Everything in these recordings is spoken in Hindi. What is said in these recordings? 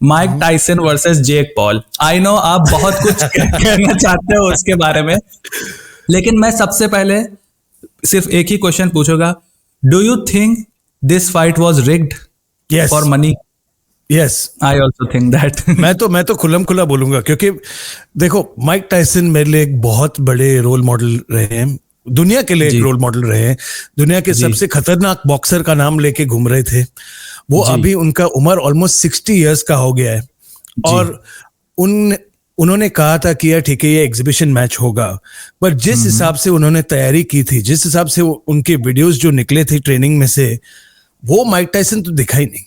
Mike Tyson versus Jake Paul. I know आप बहुत कुछ कहना चाहते हो उसके बारे में, लेकिन मैं सबसे पहले सिर्फ एक ही क्वेश्चन पूछूंगा, do you think this fight was rigged yes for money? Yes, I also think that. मैं तो खुल्लम खुला बोलूंगा, क्योंकि देखो माइक टाइसन मेरे लिए एक बहुत बड़े रोल मॉडल रहे हैं, दुनिया के लिए एक रोल मॉडल रहे हैं। दुनिया के सबसे खतरनाक बॉक्सर का नाम लेके घूम रहे थे वो। अभी उनका उम्र ऑलमोस्ट 60 इयर्स का हो गया है, और उन्होंने कहा था कि यार ठीक है ये एग्जीबिशन मैच होगा, पर जिस हिसाब से उन्होंने तैयारी की थी, जिस हिसाब से उनके वीडियोस जो निकले थे ट्रेनिंग में से, वो माइक टाइसन तो दिखा ही नहीं।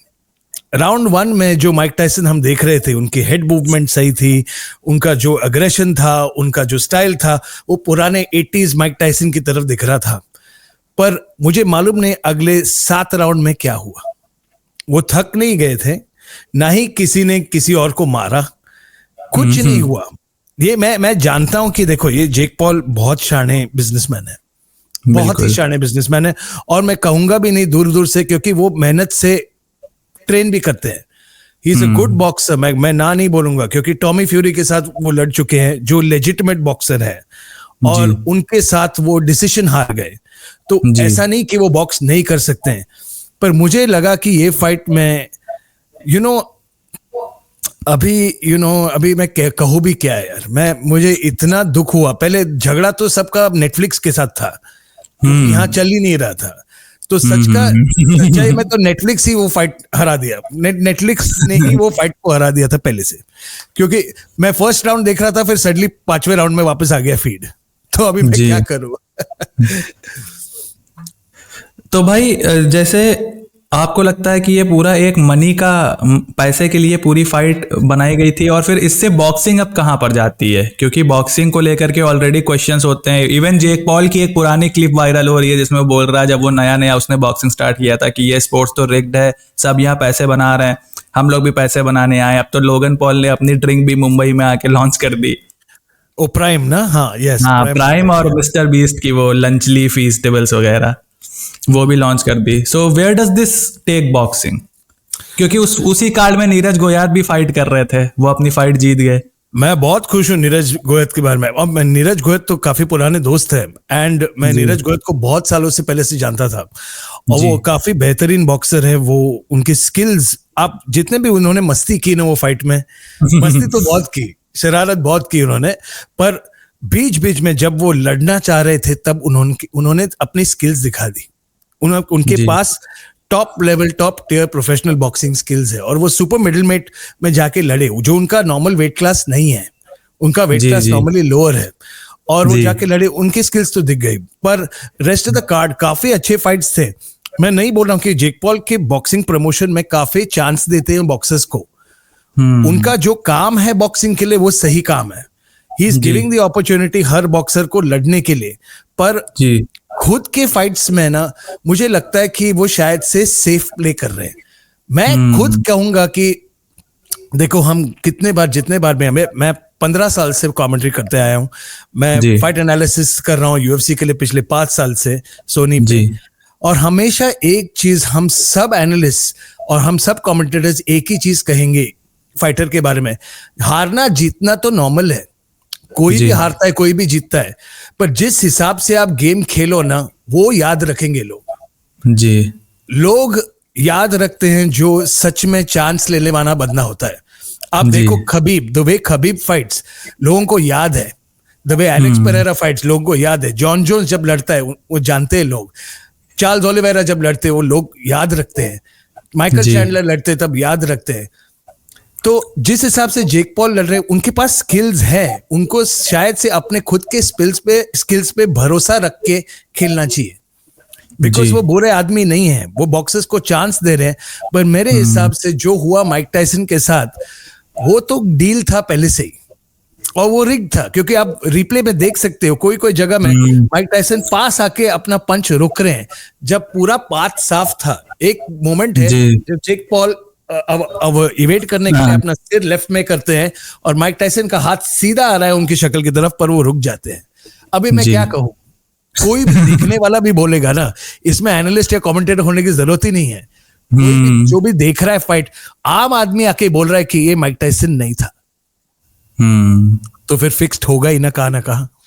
राउंड 1 में जो माइक टाइसन हम देख रहे थे, उनकी हेड मूवमेंट सही थी, उनका जो अग्रेशन था, उनका जो स्टाइल था, वो पुराने 80s माइक टाइसन की तरफ दिख रहा था। पर मुझे मालूम नहीं अगले 7 राउंड में क्या हुआ। वो थक नहीं गए थे, ना ही किसी ने किसी और को मारा, कुछ नहीं हुआ। ये मैं जानता हूं कि देखो ये जेक पॉल बहुत शाने बिजनेसमैन है, बहुत ही शाने बिजनेसमैन है, और मैं कहूंगा भी नहीं दूर दूर से, क्योंकि वो मेहनत से ट्रेन भी करते हैं। He is a good boxer. मैं ना नहीं बोलूंगा, क्योंकि टॉमी फ्यूरी के साथ वो लड़ चुके हैं जो लेजिटिमेट बॉक्सर है, और उनके साथ वो डिसीजन हार गए। तो ऐसा नहीं कि वो बॉक्स नहीं कर सकते हैं, पर मुझे लगा कि ये फाइट में अभी मैं कहूँ भी क्या है यार। मुझे इतना दुख हुआ। पहले झगड़ा तो सबका नेटफ्लिक्स के साथ था, यहाँ चल ही नहीं रहा था। तो सच्चाई में तो नेटफ्लिक्स ही वो फाइट हरा दिया। नेटफ्लिक्स ने ही वो फाइट को हरा दिया था पहले से, क्योंकि मैं फर्स्ट राउंड देख रहा था, फिर सडनली 5वें राउंड में वापस आ गया फीड। तो अभी मैं क्या करूँ? तो भाई जैसे आपको लगता है कि ये पूरा एक मनी का, पैसे के लिए पूरी फाइट बनाई गई थी, और फिर इससे बॉक्सिंग अब कहां पर जाती है? क्योंकि बॉक्सिंग को लेकर के ऑलरेडी क्वेश्चंस होते हैं। इवन जेक पॉल की एक पुरानी क्लिप वायरल हो रही है जिसमें वो बोल रहा है जब वो नया नया उसने बॉक्सिंग स्टार्ट किया था कि ये स्पोर्ट्स तो रिग्ड है, सब यहाँ पैसे बना रहे हैं, हम लोग भी पैसे बनाने आए। अब तो लोगन पॉल ने अपनी ड्रिंक भी मुंबई में आके लॉन्च कर दी। ओ प्राइम ना? हाँ यस, हाँ प्राइम, और मिस्टर बीस्ट की वो लंचली फीस्टेबल्स वगैरह वो भी लॉन्च कर दी। So where does this take boxing? क्योंकि उसी कार्ड में नीरज गोयात भी फाइट कर रहे थे, वो अपनी फाइट जीत गए। मैं बहुत खुश हूँ नीरज गोयत के बारे में। अब नीरज गोयत तो काफी पुराने दोस्त हैं, एंड मैं नीरज गोयत को बहुत सालों से पहले से जानता था, और वो काफी बेहतरीन बॉक्सर है। वो उनकी स्किल्स, आप जितने भी उन्होंने मस्ती की ना वो फाइट में, मस्ती तो बहुत की, शरारत बहुत की उन्होंने, पर बीच बीच में जब वो लड़ना चाह रहे थे तब उन्होंने अपनी स्किल्स दिखा दी। उनके पास top level, top tier professional boxing skills है, और वो सुपर मिडिल वेट में जाके लड़े, जो उनका नॉर्मल वेट क्लास नहीं है। उनका वेट क्लास नॉर्मली लोअर है, और वो जाके लड़े, उनकी स्किल्स तो दिख गई। पर रेस्ट ऑफ द कार्ड काफी अच्छे फाइट्स थे। मैं नहीं बोल रहा हूँ कि जेक पॉल के बॉक्सिंग प्रमोशन में काफी चांस देते हैं बॉक्सर्स को। उनका जो काम है बॉक्सिंग के लिए वो सही काम है। He is giving the opportunity her boxer को लड़ने के लिए, पर खुद के फाइट्स में ना मुझे लगता है कि वो शायद से सेफ प्ले कर रहे हैं। मैं खुद कहूंगा कि देखो, हम जितने बार मैं 15 साल से कमेंट्री करते आया हूं। मैं फाइट एनालिसिस कर रहा हूं यूएफसी के लिए पिछले 5 साल से सोनी पे, और हमेशा एक चीज हम सब एनालिस्ट और हम सब कमेंटेटर्स एक ही चीज कहेंगे फाइटर के बारे में, हारना जीतना तो नॉर्मल है, कोई भी हारता है, कोई भी जीतता है, पर जिस हिसाब से आप गेम खेलो ना, वो याद रखेंगे लोग। लोग याद रखते हैं जो सच में चांस लेने वाला बंदा होता है। आप देखो Khabib, the way Khabib fights लोगों को याद है, the way Alex Pereira fights लोगों को याद है, जॉन जोन्स जब लड़ता है वो जानते हैं लोग, चार्ल्स ओलिवेरा जब लड़ते हैं वो लोग याद रखते हैं, माइकल चैंडलर लड़ते हैं तब याद रखते हैं। तो जिस हिसाब से जेक पॉल लड़ रहे हैं, उनके पास स्किल्स है, उनको शायद से अपने खुद के स्किल्स पे भरोसा रख के खेलना चाहिए, बिकॉज वो बुरे आदमी नहीं है, वो बॉक्सर्स को चांस दे रहे हैं। पर मेरे हिसाब से जो हुआ माइक टाइसन के साथ, वो तो डील था पहले से ही, और वो रिग था, क्योंकि आप रिप्ले में देख सकते हो कोई जगह में माइक टाइसन पास आके अपना पंच रोक रहे हैं जब पूरा पाथ साफ था। एक मोमेंट है जब जेक पॉल अब इवेट करने के लिए अपना सिर लेफ्ट में करते हैं, और माइक टाइसन का हाथ सीधा आ रहा है उनकी शक्ल की तरफ, पर वो रुक जाते हैं। अभी मैं क्या कहूँ, कोई भी देखने वाला भी बोलेगा ना, इसमें एनालिस्ट या कमेंटेटर होने की जरूरत ही नहीं है। कोई भी जो भी देख रहा है फाइट, आम आदमी आके बोल रहा है कि ये माइक टायसन नहीं था, हम्म। तो फिर फिक्स्ड होगा ही ना कहा ना कहा।